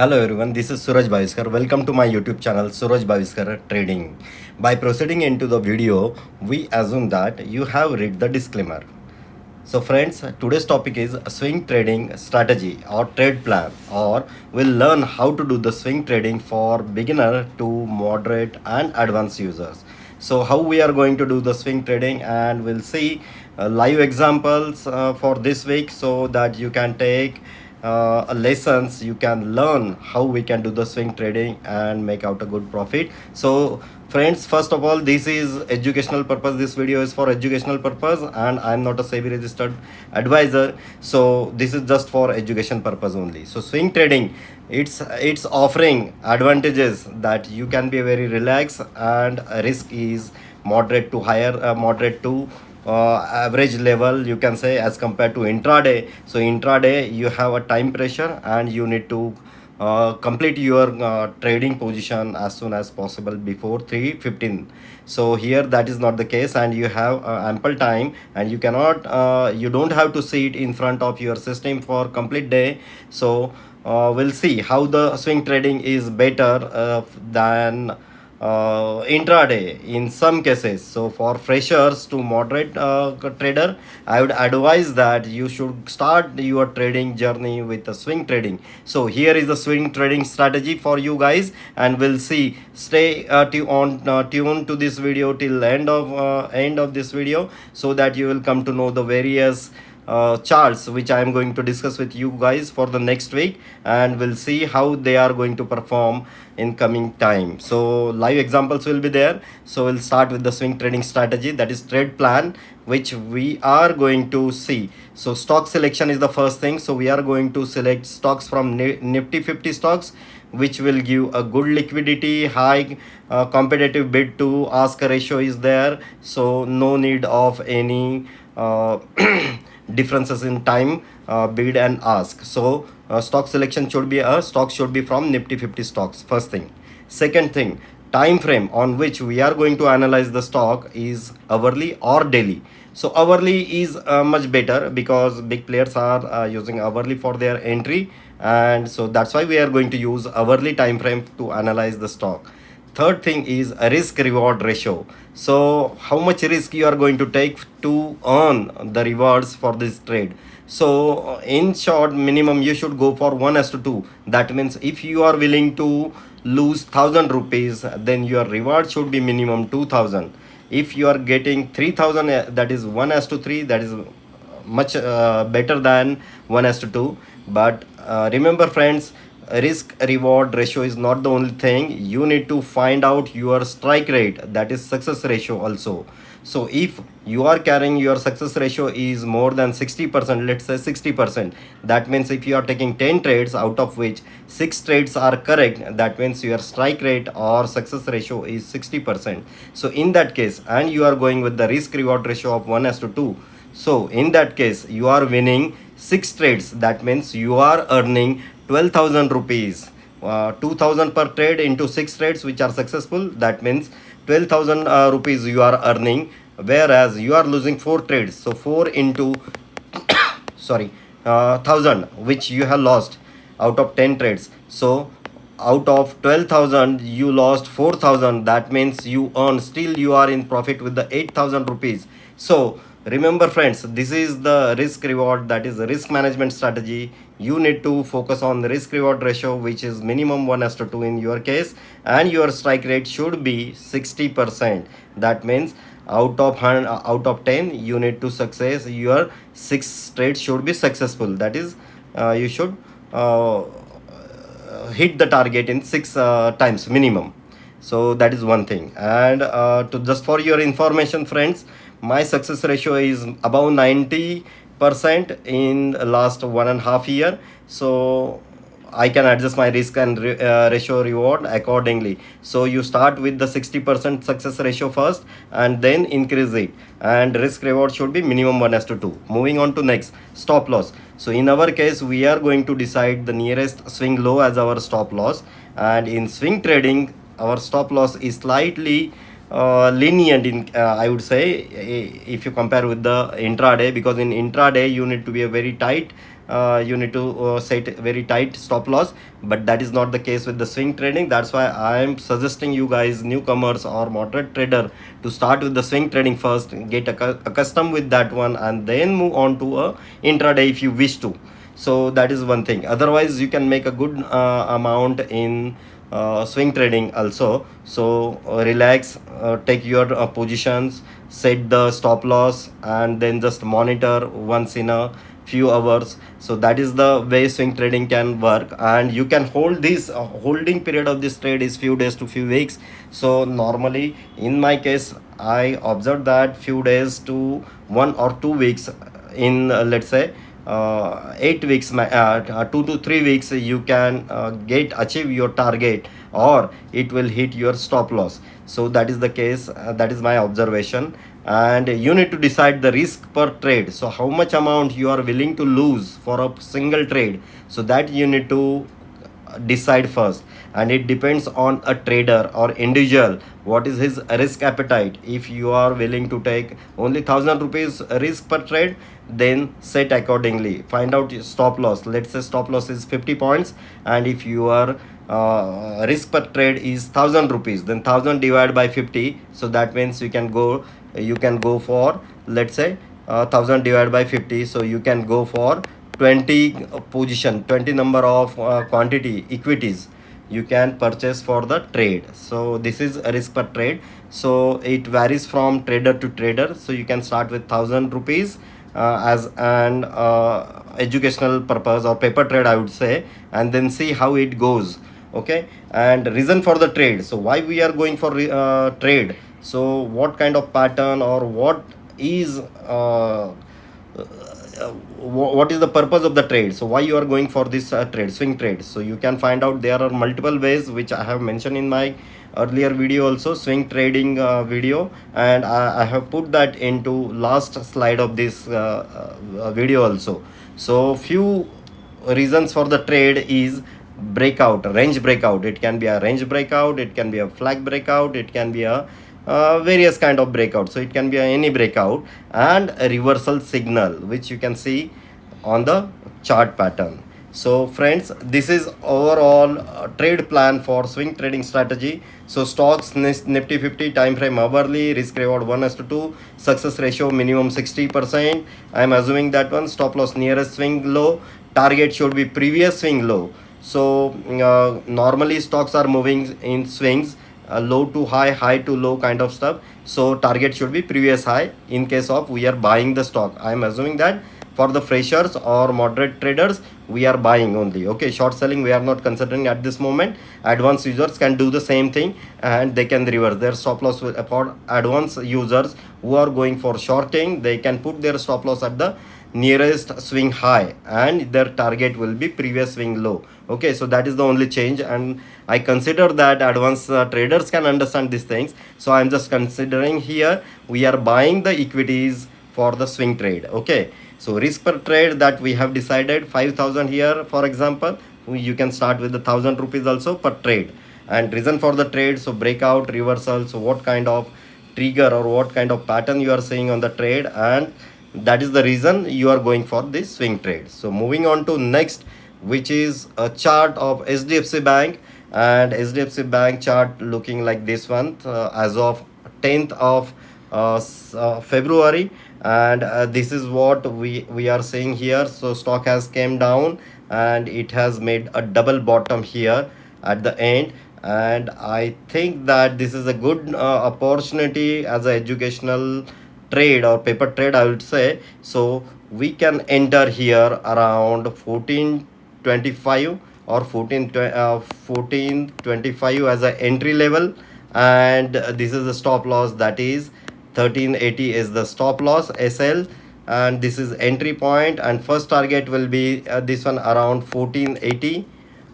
Hello everyone, this is SurajBaviskar. Welcome to my YouTube channel SurajBaviskar Trading. By proceeding into the video, we assume that you have read the disclaimer. So friends, today's topic is swing trading strategy or trade plan, or we'll learn how to do the swing trading for beginner to moderate and advanced users. So how we are going to do the swing trading, and we'll see live examples for this week so that you can take lessons, you can learn how we can do the swing trading and make out a good profit. So friends, first of all, this is educational purpose. This video is for educational purpose, and I'm not a SEBI registered advisor, so this is just for education purpose only. So swing trading, it's offering advantages that you can be very relaxed, and risk is moderate to higher, moderate to average level, you can say, as compared to intraday. So intraday you have a time pressure and you need to complete your trading position as soon as possible before 3:15. So here that is not the case, and you have ample time, and you don't have to sit in front of your system for complete day. So we'll see how the swing trading is better than intraday in some cases. So for freshers to moderate trader, I would advise that you should start your trading journey with the swing trading. So here is the swing trading strategy for you guys, and we'll see. Stay tuned to this video till end of this video, so that you will come to know the various charts which I am going to discuss with you guys for the next week, and we'll see how they are going to perform in coming time. So live examples will be there. So we'll start with the swing trading strategy, that is trade plan, which we are going to see. So stock selection is the first thing. So we are going to select stocks from Nifty 50 stocks, which will give a good liquidity, high competitive bid to ask ratio is there, so no need of any differences in time, bid and ask. So stock selection should be stock should be from Nifty 50 stocks, first thing. Second thing, time frame on which we are going to analyze the stock is hourly or daily. So hourly is much better, because big players are using hourly for their entry, and so that's why we are going to use hourly time frame to analyze the stock. Third thing is a risk reward ratio. So how much risk you are going to take to earn the rewards for this trade. So in short, minimum you should go for 1:2. That means if you are willing to lose 1,000 rupees, then your reward should be minimum 2,000. If you are getting 3,000, that is 1:3, that is much better than 1:2. But remember friends, risk reward ratio is not the only thing. You need to find out your strike rate, that is success ratio also. So if you are carrying your success ratio is more than 60%, let's say 60%, that means if you are taking 10 trades, out of which 6 trades are correct, that means your strike rate or success ratio is 60%. So in that case, and you are going with the risk reward ratio of 1:2, so in that case you are winning 6 trades, that means you are earning 12,000 rupees. 2,000 per trade into 6 trades which are successful, that means 12,000 rupees you are earning, whereas you are losing 4 trades. So 4 into sorry 1,000 which you have lost out of 10 trades. So out of 12,000 you lost 4,000, that means you earn, still you are in profit with the 8,000 rupees. So remember friends, this is the risk reward, that is the risk management strategy. You need to focus on the risk reward ratio, which is minimum 1:2 in your case, and your strike rate should be 60%. That means out of 10 you need to success, your 6 trades should be successful. That is you should hit the target in 6 times minimum. So that is one thing. And to just for your information friends, my success ratio is above 90% in last 1.5 year. So I can adjust my risk and ratio reward accordingly. So you start with the 60% success ratio first, and then increase it, and risk reward should be minimum 1:2. Moving on to next, stop loss. So in our case, we are going to decide the nearest swing low as our stop loss, and in swing trading our stop loss is slightly lenient in, I would say, if you compare with the intraday, because in intraday you need to be a very tight, you need to set very tight stop loss, but that is not the case with the swing trading. That's why I am suggesting you guys, newcomers or moderate trader, to start with the swing trading first, get accustomed with that one, and then move on to a intraday if you wish to. So that is one thing. Otherwise you can make a good amount in swing trading also. So relax, take your positions, set the stop loss, and then just monitor once in a few hours. So that is the way swing trading can work, and you can hold this holding period of this trade is few days to few weeks. So normally in my case I observed that few days to 1 or 2 weeks, in let's say 8 weeks, 2 to 3 weeks, you can get achieve your target, or it will hit your stop loss. So that is the case, that is my observation. And you need to decide the risk per trade, so how much amount you are willing to lose for a single trade, so that you need to decide first. And it depends on a trader or individual, what is his risk appetite. If you are willing to take only 1,000 rupees risk per trade, then set accordingly, find out your stop loss. Let's say stop loss is 50 points, and if your risk per trade is 1,000 rupees, then 1,000 divided by 50, so that means you can go for, let's say, 1,000 divided by 50, so you can go for 20 position, 20 number of quantity equities you can purchase for the trade. So this is a risk per trade. So it varies from trader to trader. So you can start with 1,000 rupees as an educational purpose or paper trade, I would say, and then see how it goes. Okay. And reason for the trade, so why we are going for trade, so what kind of pattern, or what is what is the purpose of the trade, so why you are going for this trade, swing trade. So you can find out there are multiple ways, which I have mentioned in my earlier video also, swing trading video, and I have put that into last slide of this video also. So few reasons for the trade is breakout, range breakout. It can be a range breakout, it can be a flag breakout, it can be a various kind of breakout. So it can be any breakout, and a reversal signal, which you can see on the chart pattern. So friends, this is overall trade plan for swing trading strategy. So stocks nifty 50 time frame hourly, risk reward 1:2, success ratio minimum 60%. I am assuming that one. Stop loss nearest swing low, target should be previous swing low. So normally stocks are moving in swings, low to high, high to low kind of stuff. So target should be previous high in case of we are buying the stock. I am assuming that for the freshers or moderate traders, we are buying only. Okay, short selling we are not considering at this moment. Advanced users can do the same thing, and they can reverse their stop loss. For advanced users who are going for shorting, they can put their stop loss at the nearest swing high, and their target will be previous swing low. Okay, so that is the only change, and I consider that advanced traders can understand these things. So I'm just considering here we are buying the equities for the swing trade. Okay, so risk per trade that we have decided 5,000 here, for example. You can start with the 1,000 rupees also per trade. And reason for the trade, so breakout, reversal, so what kind of trigger or what kind of pattern you are seeing on the trade, and that is the reason you are going for this swing trade. So moving on to next, which is a chart of SDFC Bank. And SDFC Bank chart looking like this one as of 10th of February. And this is what we are seeing here. So stock has came down, and it has made a double bottom here at the end. And I think that this is a good opportunity as a educational trade or paper trade, I would say. So we can enter here around 1425 or 1425 as an entry level. And this is the stop loss, that is 1380 is the stop loss SL, and this is entry point. And first target will be this one around 1480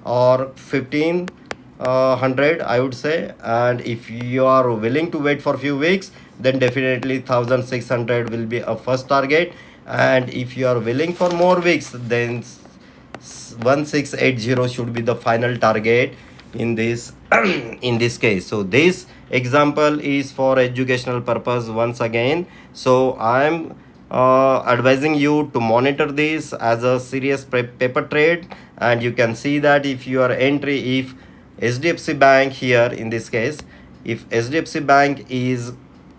or 1500, I would say. And if you are willing to wait for few weeks, then definitely 1600 will be a first target. And if you are willing for more weeks, then 1680 should be the final target in this in this case. So this example is for educational purpose once again. So I am advising you to monitor this as a serious paper trade, and you can see that if your entry, if HDFC Bank here in this case, if HDFC Bank is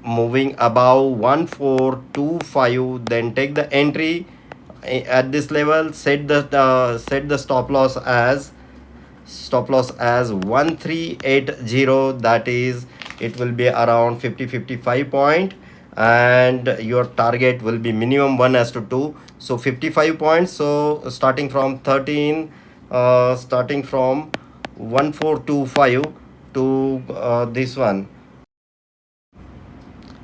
moving above 1425, then take the entry at this level, set the stop loss as 1380, that is it will be around 55 point, and your target will be minimum 1:2, so 55 points. So starting from 13, starting from 1425 to this one.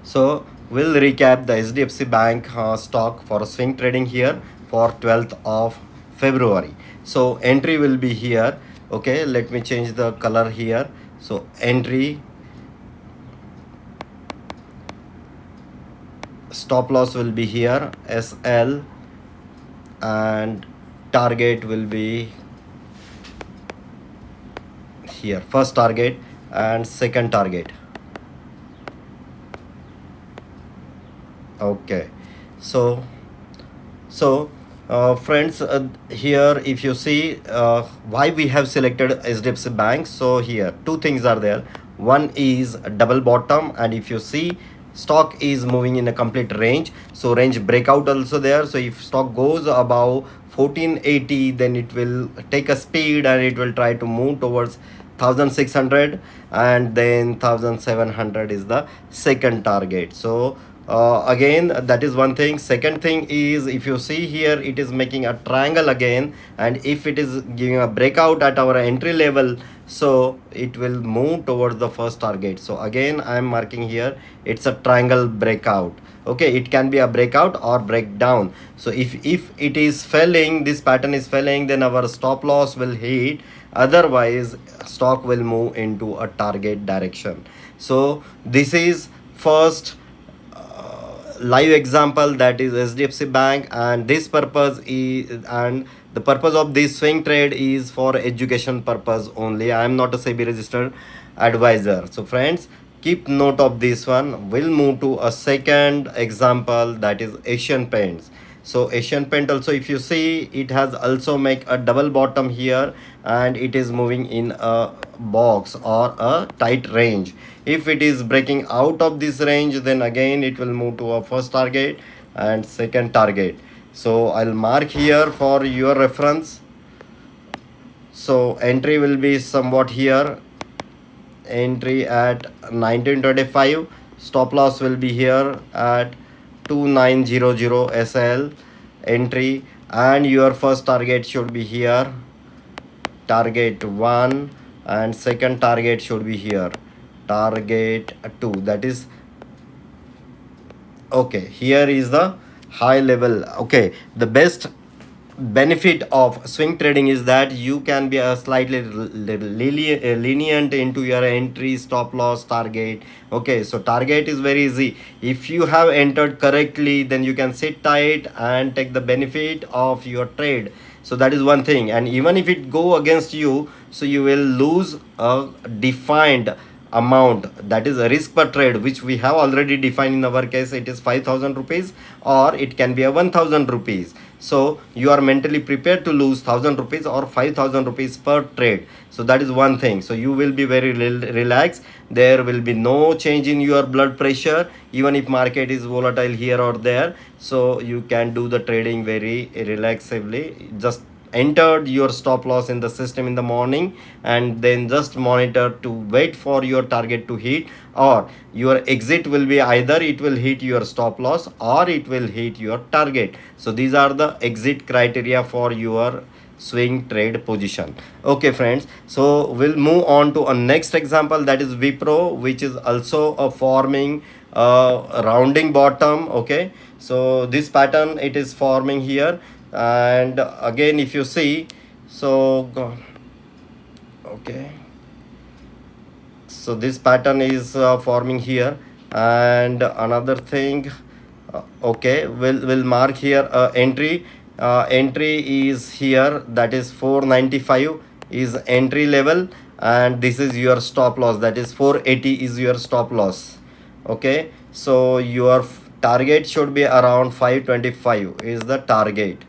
So we'll recap the HDFC Bank stock for swing trading here for 12th of February. So entry will be here. Okay, let me change the color here. So entry, stop loss will be here, SL, and target will be here, first target and second target. Okay, so friends, here if you see why we have selected HDFC Bank, so here two things are there. One is a double bottom, and if you see stock is moving in a complete range, so range breakout also there. So if stock goes above 1480, then it will take a speed and it will try to move towards 1600, and then 1700 is the second target. So again, that is one thing. Second thing is, if you see here, it is making a triangle again, and if it is giving a breakout at our entry level, so it will move towards the first target. So again, I am marking here, it's a triangle breakout. Okay, it can be a breakout or breakdown. So if it is failing, this pattern is failing, then our stop loss will hit, otherwise stock will move into a target direction. So this is first live example, that is HDFC Bank, and this purpose is, and the purpose of this swing trade is for education purpose only. I am not a SEBI registered advisor. So friends, keep note of this one. We'll move to a second example, that is Asian Paints. So Asian Paint also, if you see, it has also make a double bottom here, and it is moving in a box or a tight range. If it is breaking out of this range, then again it will move to a first target and second target. So I'll mark here for your reference. So entry will be somewhat here, entry at 1925, stop loss will be here at 2900 SL entry, and your first target should be here, target 1, and second target should be here, target 2. That is okay. Here is the high level. Okay, the best benefit of swing trading is that you can be a slightly lenient into your entry, stop loss, target. Okay, so target is very easy. If you have entered correctly, then you can sit tight and take the benefit of your trade. So that is one thing. And even if it go against you, so you will lose a defined amount, that is a risk per trade, which we have already defined. In our case, it is 5000 rupees, or it can be a 1000 rupees. So you are mentally prepared to lose 1000 rupees or 5000 rupees per trade. So that is one thing. So you will be very relaxed. There will be no change in your blood pressure, even if market is volatile here or there. So you can do the trading very relaxedly. Just entered your stop loss in the system in the morning, and then just monitor to wait for your target to hit, or your exit will be either it will hit your stop loss or it will hit your target. So these are the exit criteria for your swing trade position. Okay friends, so we'll move on to a next example, that is Wipro, which is also a forming rounding bottom. Okay, so this pattern it is forming here, and again if you see, so okay, so this pattern is forming here. And another thing, okay, we'll mark here entry. Entry is here, that is 495 is entry level, and this is your stop loss, that is 480 is your stop loss. Okay, so your target should be around 525 is the target.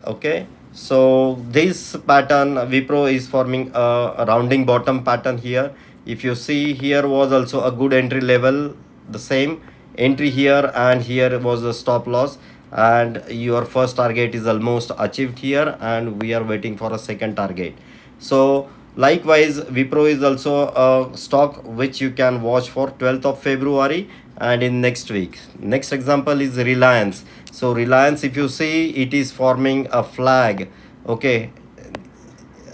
Okay, so this pattern Wipro is forming a rounding bottom pattern here. If you see, here was also a good entry level, the same entry here, and here was a stop loss, and your first target is almost achieved here, and we are waiting for a second target. So likewise, Wipro is also a stock which you can watch for 12th of February and in next week. Next example is Reliance. So Reliance, if you see, it is forming a flag, okay,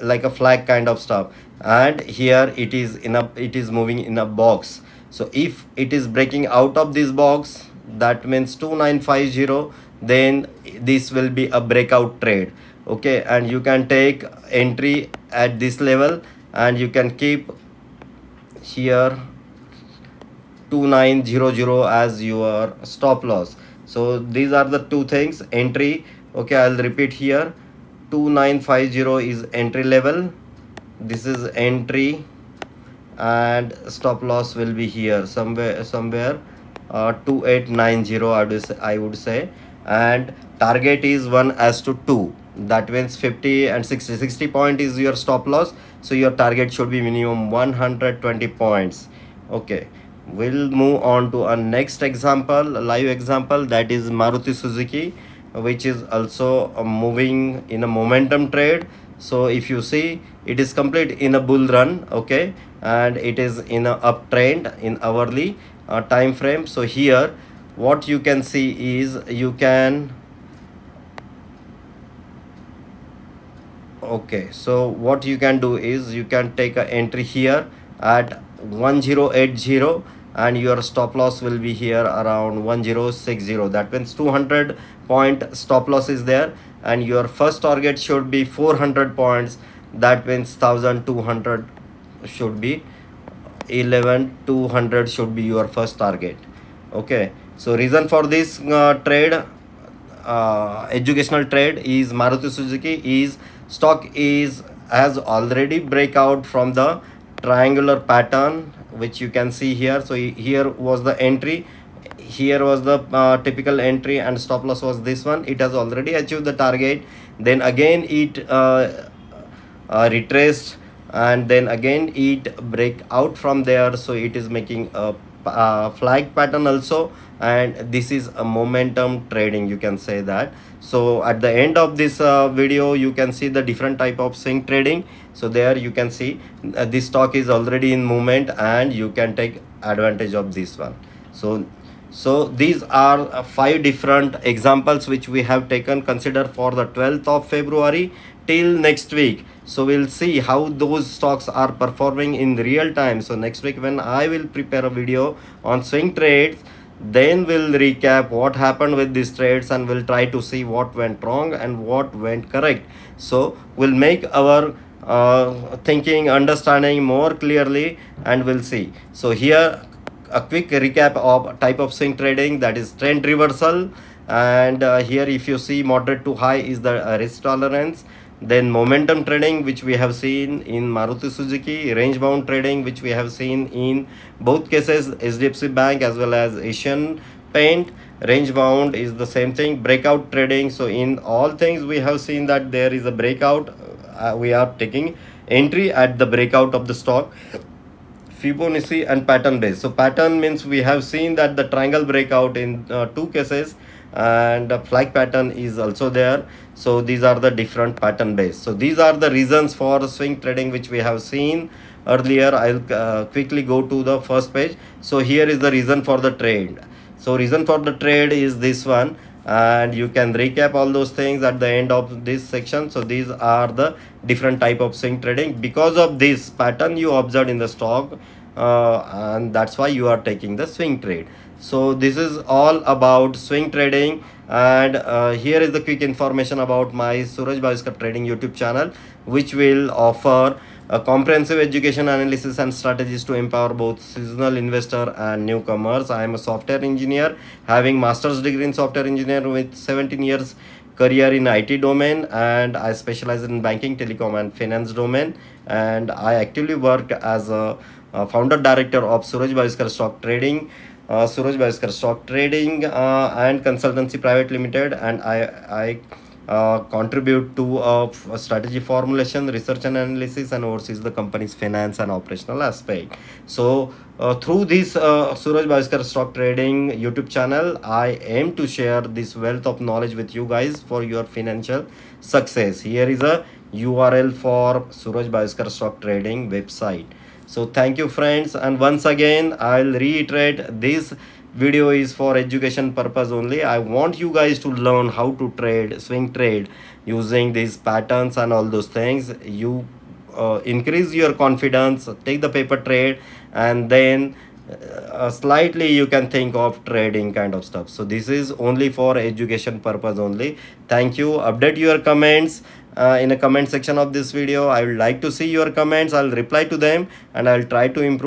like a flag kind of stuff, and here it is moving in a box. So if it is breaking out of this box, that means 2950, then this will be a breakout trade. Okay, and you can take entry at this level, and you can keep here 2900 as your stop loss. So these are the two things, entry. Okay, I'll repeat here, 2950 is entry level, this is entry, and stop loss will be here somewhere 2890, I would say, and target is 1:2. That means 50 and 60 point is your stop loss, so your target should be minimum 120 points. Okay, we'll move on to a next example, live example, that is Maruti Suzuki, which is also moving in a momentum trade. So if you see, it is complete in a bull run. Okay, and it is in a uptrend in hourly time frame. So here what you can see is, you can, okay, so what you can do is, you can take a entry here at 1080, and your stop loss will be here around 1060. That means 200 point stop loss is there, and your first target should be 400 points. That means 1200 should be 11200 should be your first target. Okay, so reason for this trade, educational trade, is Maruti Suzuki is stock is has already break out from the triangular pattern which you can see here. So here was the entry, here was the typical entry, and stop loss was this one. It has already achieved the target, then again it retraced, and then again it break out from there. So it is making a flag pattern also, and this is a momentum trading, you can say that. So at the end of this video, you can see the different type of swing trading. So there you can see this stock is already in movement, and you can take advantage of this one. So these are 5 different examples which we have taken, consider for the 12th of February till next week. So we'll see how those stocks are performing in real time. So next week when I will prepare a video on swing trades, then we'll recap what happened with these trades, and we'll try to see what went wrong and what went correct. So we'll make our thinking, understanding more clearly, and we'll see. So here a quick recap of type of swing trading, that is trend reversal, and here if you see, moderate to high is the risk tolerance. Then momentum trading, which we have seen in Maruti Suzuki, range bound trading, which we have seen in both cases, HDFC Bank as well as Asian Paint. Range bound is the same thing. Breakout trading, so in all things we have seen that there is a breakout, we are taking entry at the breakout of the stock. Fibonacci and pattern base. So pattern means we have seen that the triangle breakout in 2 cases, and the flag pattern is also there. So these are the different pattern base. So these are the reasons for swing trading which we have seen earlier. I'll quickly go to the first page. So here is the reason for the trade. So reason for the trade is this one, and you can recap all those things at the end of this section. So these are the different type of swing trading. Because of this pattern you observed in the stock, and that's why you are taking the swing trade. So this is all about swing trading, and here is the quick information about my SurajBaviskar Trading YouTube channel, which will offer a comprehensive education, analysis and strategies to empower both seasonal investor and newcomers. I am a software engineer having master's degree in software engineer with 17 years career in IT domain, and I specialize in banking, telecom, and finance domain. And I actively work as a founder director of SurajBaviskar Stock Trading, SurajBaviskar Stock Trading and Consultancy Private Limited, and I contribute to strategy formulation, research and analysis, and oversees the company's finance and operational aspect. So, through this Suraj Baviskar Stock Trading YouTube channel, I aim to share this wealth of knowledge with you guys for your financial success. Here is a URL for Suraj Baviskar Stock Trading website. So, thank you, friends, and once again, I'll reiterate this video is for education purpose only. I want you guys to learn how to trade, swing trade, using these patterns and all those things. You increase your confidence, take the paper trade, and then slightly you can think of trading kind of stuff. So this is only for education purpose only. Thank you. Update your comments in a comment section of this video. I would like to see your comments. I'll reply to them, and I'll try to improve